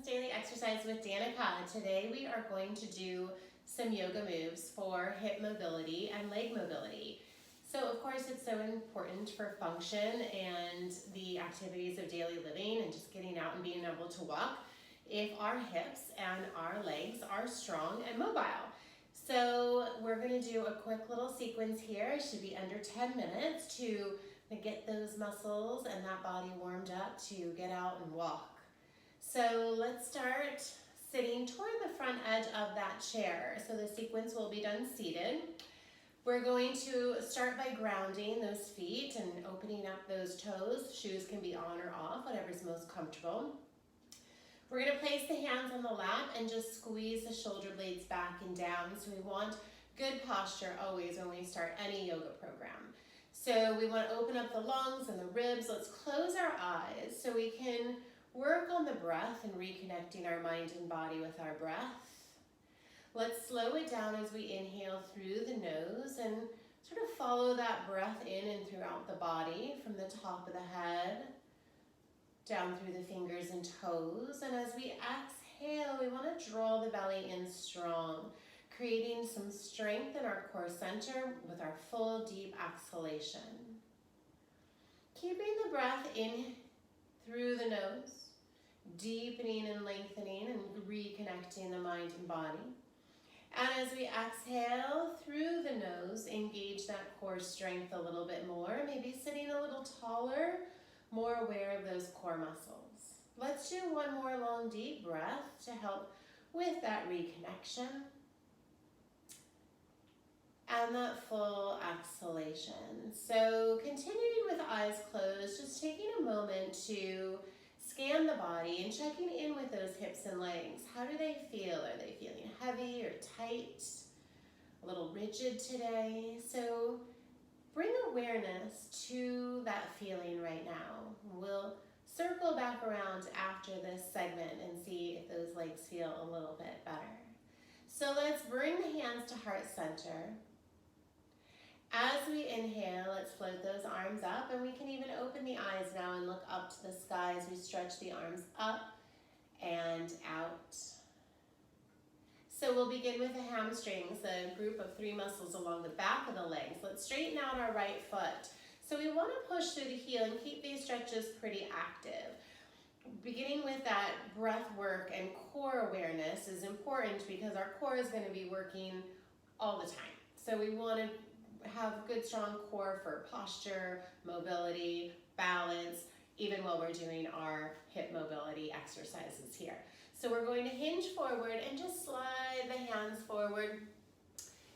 Daily Exercise with Danica. Today we are going to do some yoga moves for hip mobility and leg mobility. So of course it's so important for function and the activities of daily living and just getting out and being able to walk if our hips and our legs are strong and mobile. So we're going to do a quick little sequence here. It should be under 10 minutes to get those muscles and that body warmed up to get out and walk. So let's start sitting toward the front edge of that chair. So the sequence will be done seated. We're going to start by grounding those feet and opening up those toes. Shoes can be on or off, whatever's most comfortable. We're going to place the hands on the lap and just squeeze the shoulder blades back and down. So we want good posture always when we start any yoga program. So we want to open up the lungs and the ribs. Let's close our eyes so we can work on the breath and reconnecting our mind and body with our breath. Let's slow it down as we inhale through the nose and sort of follow that breath in and throughout the body from the top of the head down through the fingers and toes. And as we exhale, we want to draw the belly in strong, creating some strength in our core center with our full deep exhalation. Keeping the breath in through the nose, deepening and lengthening and reconnecting the mind and body. And as we exhale through the nose, engage that core strength a little bit more, maybe sitting a little taller, more aware of those core muscles. Let's do one more long deep breath to help with that reconnection. And that full exhalation. So continuing with eyes closed, just taking a moment to scan the body and checking in with those hips and legs. How do they feel? Are they feeling heavy or tight? A little rigid today? So bring awareness to that feeling right now. We'll circle back around after this segment and see if those legs feel a little bit better. So let's bring the hands to heart center. As we inhale, let's float those arms up, and we can even open the eyes now and look up to the sky as we stretch the arms up and out. So we'll begin with the hamstrings, a group of 3 muscles along the back of the legs. Let's straighten out our right foot. So we want to push through the heel and keep these stretches pretty active. Beginning with that breath work and core awareness is important because our core is going to be working all the time. So we want to have good strong core for posture, mobility, balance, even while we're doing our hip mobility exercises here. So we're going to hinge forward and just slide the hands forward,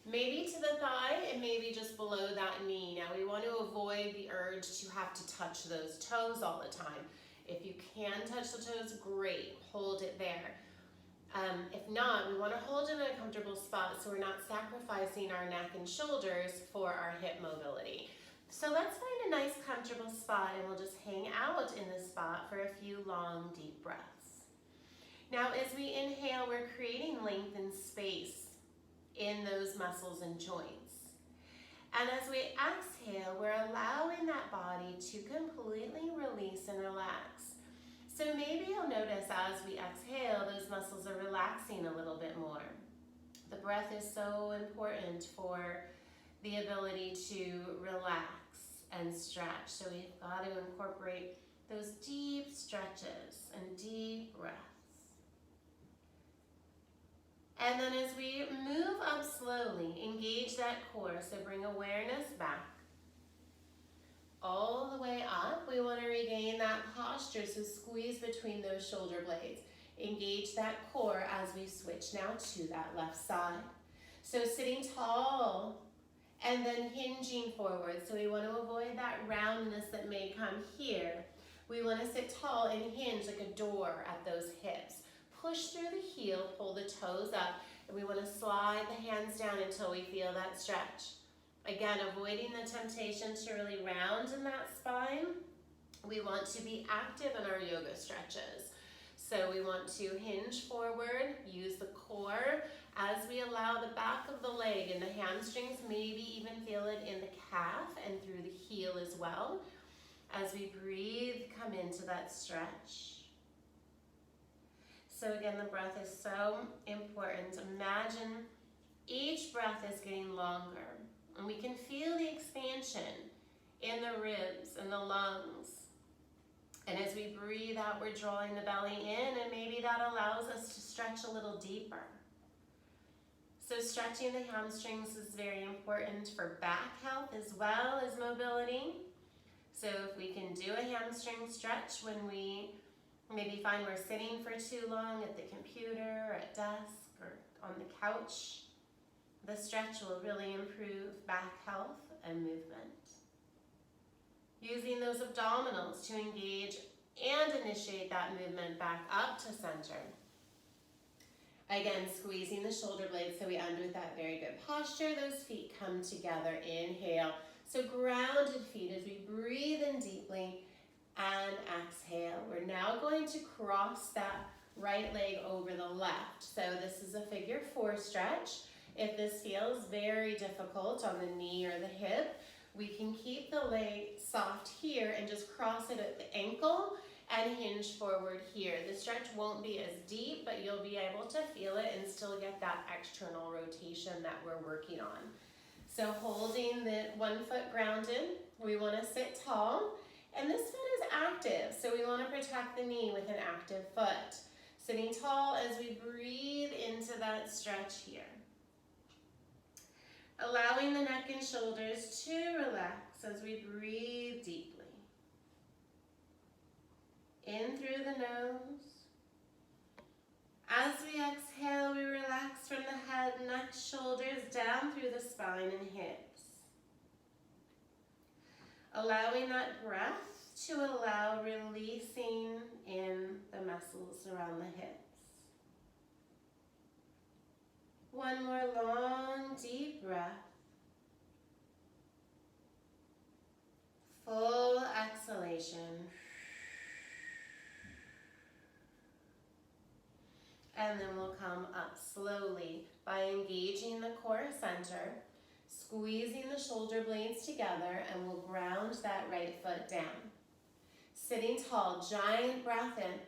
maybe to the thigh and maybe just below that knee. Now we want to avoid the urge to have to touch those toes all the time. If you can touch the toes, great, hold it there. If not, we want to hold in a comfortable spot so we're not sacrificing our neck and shoulders for our hip mobility. So let's find a nice comfortable spot and we'll just hang out in this spot for a few long deep breaths. Now as we inhale, we're creating length and space in those muscles and joints. And as we exhale, we're allowing that body to completely release and relax. So maybe you'll notice as we exhale, those muscles are relaxing a little bit more. The breath is so important for the ability to relax and stretch. So we've got to incorporate those deep stretches and deep breaths. And then as we move up slowly, engage that core. So bring awareness back. All the way up, we want to regain that posture, so squeeze between those shoulder blades. Engage that core as we switch now to that left side. So sitting tall and then hinging forward. So we want to avoid that roundness that may come here. We want to sit tall and hinge like a door at those hips. Push through the heel, pull the toes up, and we want to slide the hands down until we feel that stretch. Again, avoiding the temptation to really round in that spine. We want to be active in our yoga stretches. So we want to hinge forward, use the core as we allow the back of the leg and the hamstrings, maybe even feel it in the calf and through the heel as well. As we breathe, come into that stretch. So again, the breath is so important. Imagine each breath is getting longer, and we can feel the expansion in the ribs and the lungs. And as we breathe out, we're drawing the belly in, and maybe that allows us to stretch a little deeper. So stretching the hamstrings is very important for back health as well as mobility. So if we can do a hamstring stretch when we maybe find we're sitting for too long at the computer, or at desk, or on the couch, the stretch will really improve back health and movement. Using those abdominals to engage and initiate that movement back up to center. Again, squeezing the shoulder blades so we end with that very good posture. Those feet come together. Inhale. So grounded feet as we breathe in deeply and exhale. We're now going to cross that right leg over the left. So this is a figure 4 stretch. If this feels very difficult on the knee or the hip, we can keep the leg soft here and just cross it at the ankle and hinge forward here. The stretch won't be as deep, but you'll be able to feel it and still get that external rotation that we're working on. So holding the one foot grounded, we want to sit tall, and this foot is active, so we want to protect the knee with an active foot. Sitting tall as we breathe into that stretch here. Allowing the neck and shoulders to relax as we breathe deeply. In through the nose. As we exhale, we relax from the head, neck, shoulders, down through the spine and hips. Allowing that breath to allow releasing in the muscles around the hips. One more long, deep breath. Full exhalation. And then we'll come up slowly by engaging the core center, squeezing the shoulder blades together, and we'll ground that right foot down. Sitting tall, giant breath in.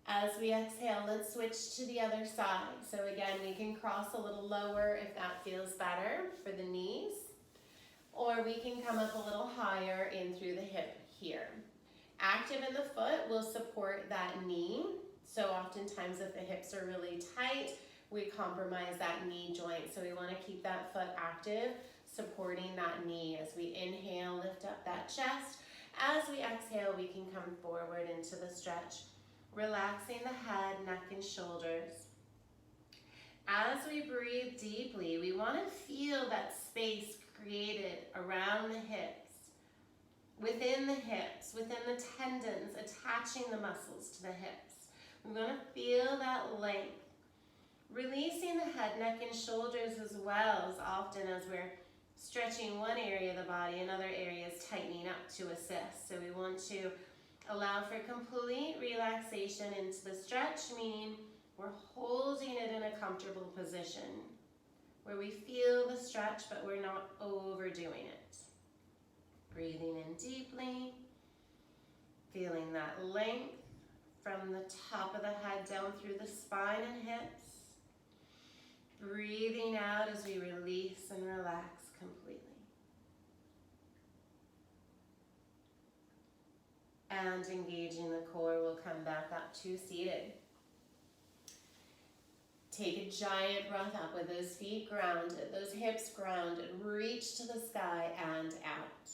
As we exhale, let's switch to the other side. So again, we can cross a little lower if that feels better for the knees, or we can come up a little higher in through the hip here. Active in the foot will support that knee. So oftentimes if the hips are really tight, we compromise that knee joint. So we want to keep that foot active, supporting that knee. As we inhale, lift up that chest. As we exhale, we can come forward into the stretch, relaxing the head, neck, and shoulders. As we breathe deeply, we want to feel that space created around the hips, within the tendons, attaching the muscles to the hips. We want to feel that length. Releasing the head, neck, and shoulders as well, as often as we're stretching one area of the body, another area is tightening up to assist. So we want to allow for complete relaxation into the stretch, meaning we're holding it in a comfortable position where we feel the stretch, but we're not overdoing it. Breathing in deeply, feeling that length from the top of the head down through the spine and hips. Breathing out as we release and relax completely. And engaging the core, we'll come back up to seated. Take a giant breath up with those feet grounded, those hips grounded. Reach to the sky and out.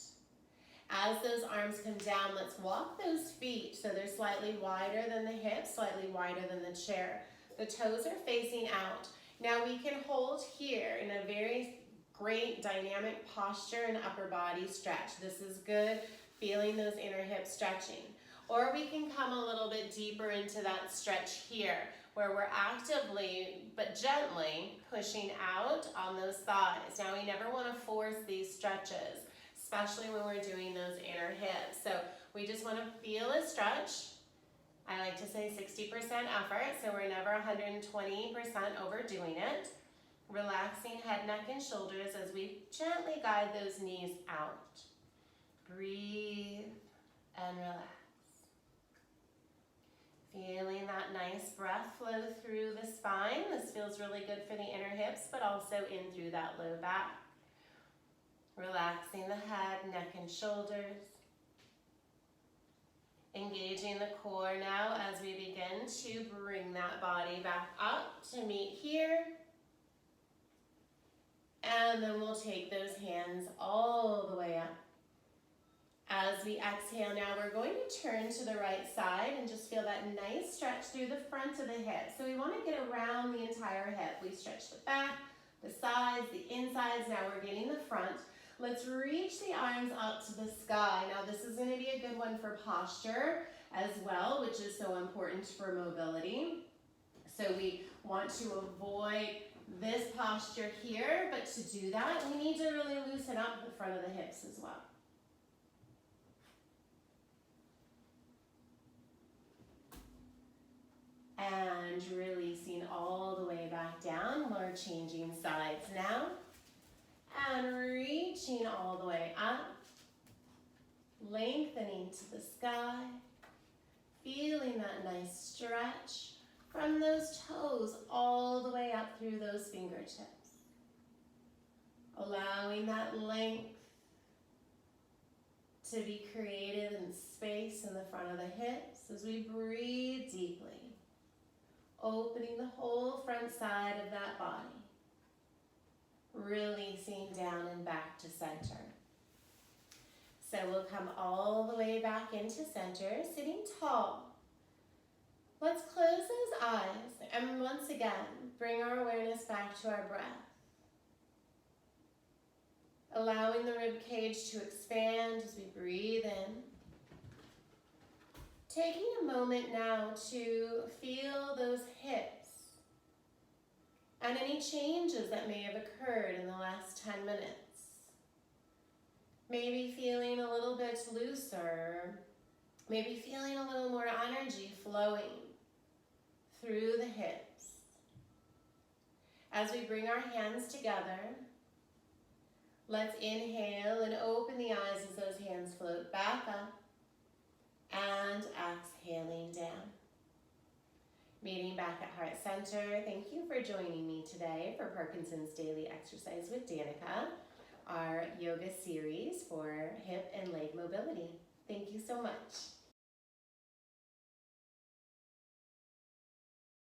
As those arms come down, let's walk those feet so they're slightly wider than the hips, slightly wider than the chair. The toes are facing out. Now we can hold here in a very great dynamic posture and upper body stretch. This is good, feeling those inner hips stretching. Or we can come a little bit deeper into that stretch here, where we're actively but gently pushing out on those thighs. Now we never want to force these stretches, especially when we're doing those inner hips. So we just want to feel a stretch. I like to say 60% effort, so we're never 120% overdoing it. Relaxing head, neck, and shoulders as we gently guide those knees out. Breathe and relax. Feeling that nice breath flow through the spine. This feels really good for the inner hips, but also in through that low back. Relaxing the head, neck, and shoulders. Engaging the core now as we begin to bring that body back up to meet here. And then we'll take those hands all the way up. As we exhale now, we're going to turn to the right side and just feel that nice stretch through the front of the hip. So we want to get around the entire hip. We stretch the back, the sides, the insides. Now we're getting the front. Let's reach the arms up to the sky. Now this is going to be a good one for posture as well, which is so important for mobility. So we want to avoid this posture here, but to do that, we need to really loosen up the front of the hips as well. And releasing all the way back down. We're changing sides now. And reaching all the way up. Lengthening to the sky. Feeling that nice stretch from those toes all the way up through those fingertips. Allowing that length to be created in space in the front of the hips as we breathe deeply. Opening the whole front side of that body. Releasing down and back to center. So we'll come all the way back into center, sitting tall. Let's close those eyes and once again, bring our awareness back to our breath. Allowing the rib cage to expand as we breathe in. Taking a moment now to feel those hips and any changes that may have occurred in the last 10 minutes. Maybe feeling a little bit looser, maybe feeling a little more energy flowing through the hips. As we bring our hands together, let's inhale and open the eyes as those hands float back up. And exhaling down. Meeting back at heart center. Thank you for joining me today for Parkinson's Daily Exercise with Danica, our yoga series for hip and leg mobility. Thank you so much.